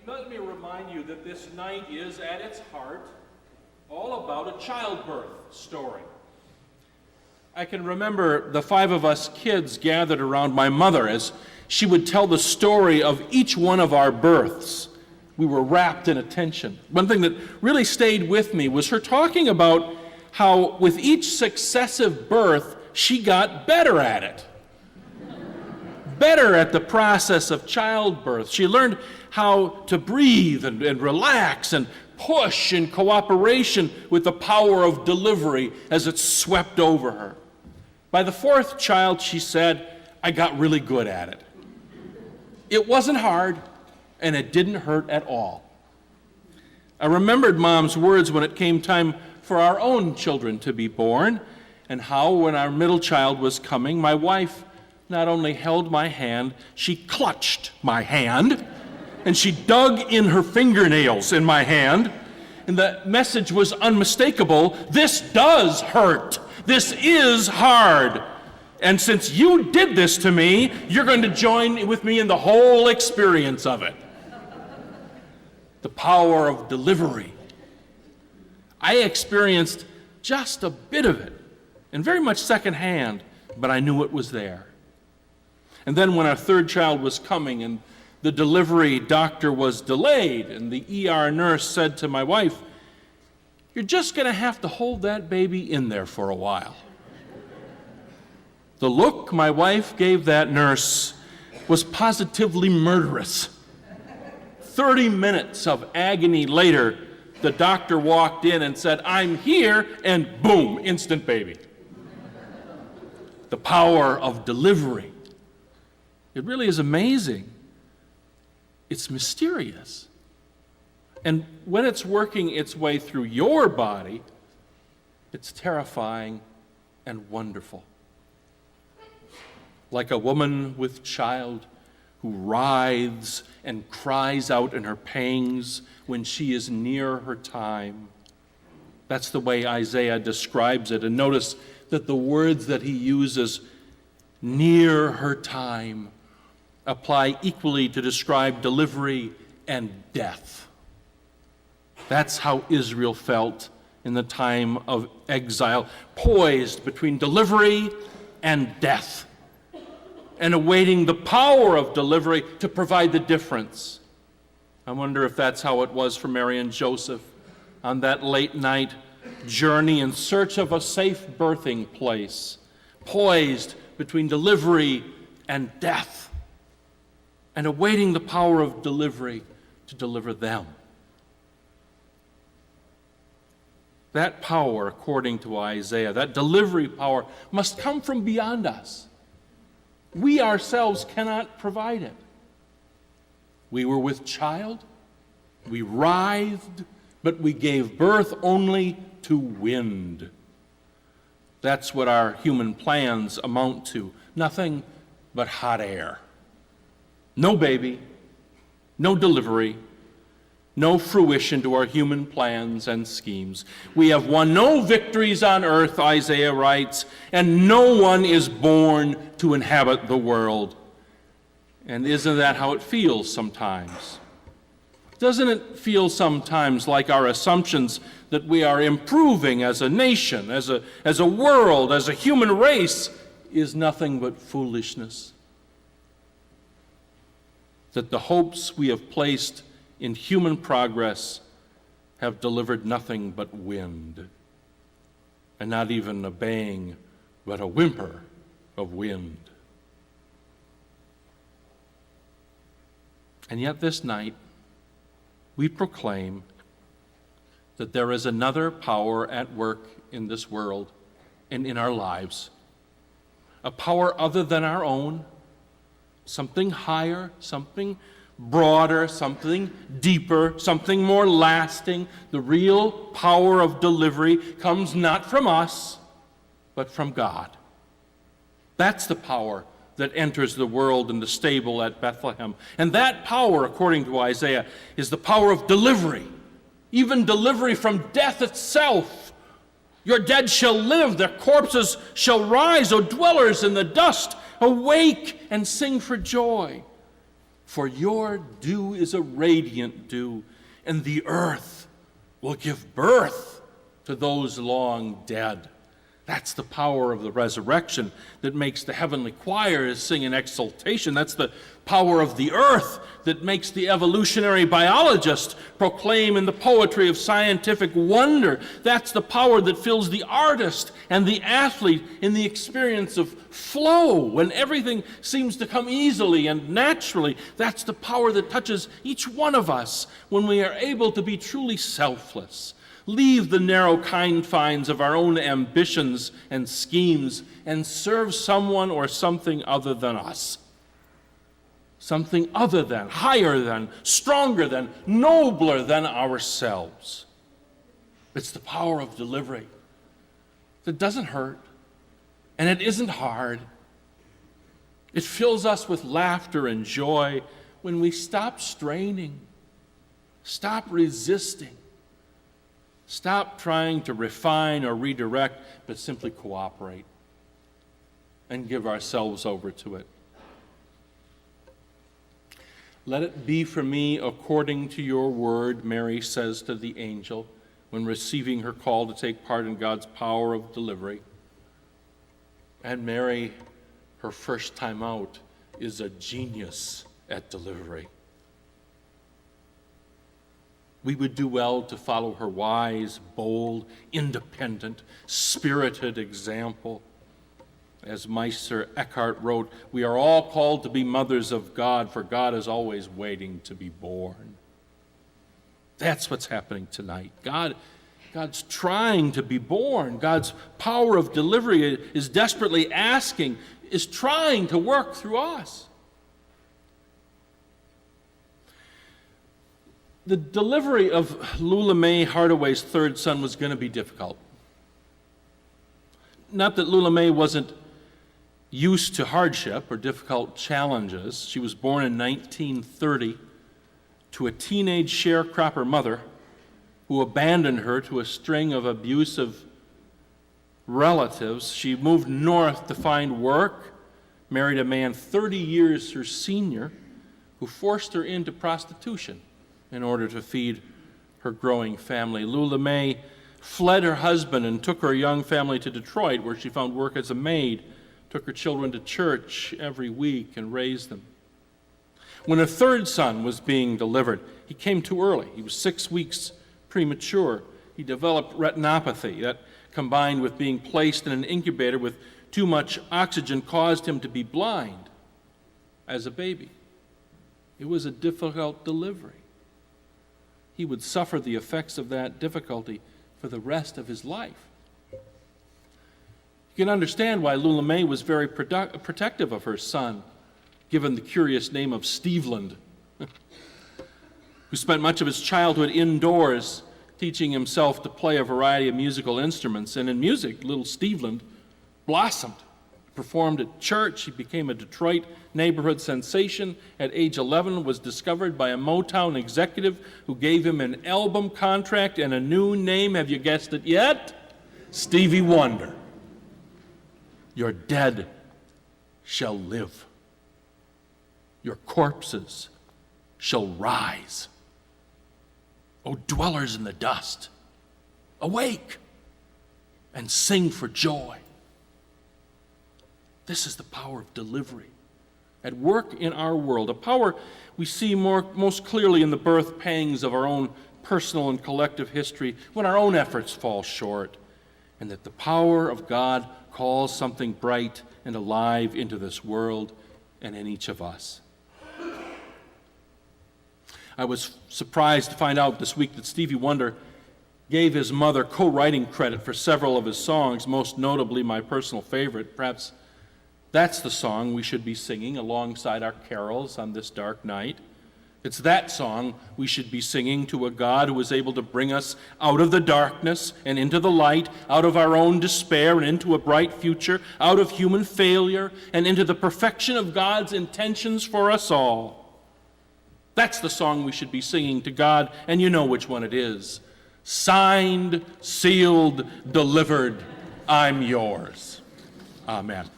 let me remind you that this night is, at its heart, all about a childbirth story. I can remember the 5 of us kids gathered around my mother as she would tell the story of each one of our births. We were rapt in attention. One thing that really stayed with me was her talking about how with each successive birth, she got better at it. Better at the process of childbirth. She learned how to breathe and relax and push in cooperation with the power of delivery as it swept over her. By the 4th child, she said, I got really good at it. It wasn't hard, and it didn't hurt at all. I remembered Mom's words when it came time for our own children to be born, and how when our middle child was coming, my wife not only held my hand, she clutched my hand, and she dug in her fingernails in my hand, and the message was unmistakable. This does hurt. This is hard. And since you did this to me, you're going to join with me in the whole experience of it. The power of delivery. I experienced just a bit of it, and very much secondhand, but I knew it was there. And then when our 3rd child was coming and the delivery doctor was delayed, and the ER nurse said to my wife, you're just going to have to hold that baby in there for a while. The look my wife gave that nurse was positively murderous. 30 minutes of agony later, the doctor walked in and said, I'm here, and boom, instant baby. The power of delivery. It really is amazing. It's mysterious. And when it's working its way through your body, it's terrifying and wonderful. Like a woman with child who writhes and cries out in her pangs when she is near her time. That's the way Isaiah describes it. And notice that the words that he uses, near her time, apply equally to describe delivery and death. That's how Israel felt in the time of exile, poised between delivery and death, and awaiting the power of delivery to provide the difference. I wonder if that's how it was for Mary and Joseph on that late night journey in search of a safe birthing place, poised between delivery and death, and awaiting the power of delivery to deliver them. That power, according to Isaiah, that delivery power, must come from beyond us. We ourselves cannot provide it. We were with child, we writhed, but we gave birth only to wind. That's what our human plans amount to. Nothing but hot air. No baby, no delivery, no fruition to our human plans and schemes. We have won no victories on earth, Isaiah writes, and no one is born to inhabit the world. And isn't that how it feels sometimes? Doesn't it feel sometimes like our assumptions that we are improving as a nation, as a world, as a human race, is nothing but foolishness? That the hopes we have placed in human progress have delivered nothing but wind, and not even a bang, but a whimper of wind. And yet this night, we proclaim that there is another power at work in this world and in our lives, a power other than our own, something higher, something broader, something deeper, something more lasting. The real power of delivery comes not from us, but from God. That's the power that enters the world in the stable at Bethlehem. And that power, according to Isaiah, is the power of delivery, even delivery from death itself. Your dead shall live, their corpses shall rise, O dwellers in the dust, awake and sing for joy. For your dew is a radiant dew, and the earth will give birth to those long dead. That's the power of the resurrection that makes the heavenly choirs sing in exultation. That's the power of the earth that makes the evolutionary biologist proclaim in the poetry of scientific wonder. That's the power that fills the artist and the athlete in the experience of flow, when everything seems to come easily and naturally. That's the power that touches each one of us when we are able to be truly selfless. Leave the narrow confines of our own ambitions and schemes and serve someone or something other than us. Something other than, higher than, stronger than, nobler than ourselves. It's the power of delivery that doesn't hurt, and it isn't hard. It fills us with laughter and joy when we stop straining, stop resisting, stop trying to refine or redirect, but simply cooperate and give ourselves over to it. Let it be for me according to your word, Mary says to the angel when receiving her call to take part in God's power of delivery. And Mary, her first time out, is a genius at delivery. We would do well to follow her wise, bold, independent, spirited example. As Meister Eckhart wrote, we are all called to be mothers of God, for God is always waiting to be born. That's what's happening tonight. God's trying to be born. God's power of delivery is desperately asking, is trying to work through us. The delivery of Lula Mae Hardaway's third son was going to be difficult. Not that Lula Mae wasn't used to hardship or difficult challenges. She was born in 1930 to a teenage sharecropper mother who abandoned her to a string of abusive relatives. She moved north to find work, married a man 30 years her senior, who forced her into prostitution in order to feed her growing family. Lula Mae fled her husband and took her young family to Detroit, where she found work as a maid, took her children to church every week and raised them. When her third son was being delivered, he came too early. He was 6 weeks premature. He developed retinopathy that, combined with being placed in an incubator with too much oxygen, caused him to be blind as a baby. It was a difficult delivery. He would suffer the effects of that difficulty for the rest of his life. You can understand why Lula Mae was very protective of her son, given the curious name of Steveland, who spent much of his childhood indoors teaching himself to play a variety of musical instruments. And in music, little Steveland blossomed. Performed at church. He became a Detroit neighborhood sensation. At age 11, was discovered by a Motown executive who gave him an album contract and a new name. Have you guessed it yet? Stevie Wonder. Your dead shall live. Your corpses shall rise. O dwellers in the dust, awake and sing for joy. This is the power of delivery at work in our world, a power we see most clearly in the birth pangs of our own personal and collective history when our own efforts fall short, and that the power of God calls something bright and alive into this world and in each of us. I was surprised to find out this week that Stevie Wonder gave his mother co-writing credit for several of his songs, most notably my personal favorite. Perhaps that's the song we should be singing alongside our carols on this dark night. It's that song we should be singing to a God who is able to bring us out of the darkness and into the light, out of our own despair and into a bright future, out of human failure and into the perfection of God's intentions for us all. That's the song we should be singing to God, and you know which one it is. Signed, sealed, delivered, I'm yours. Amen.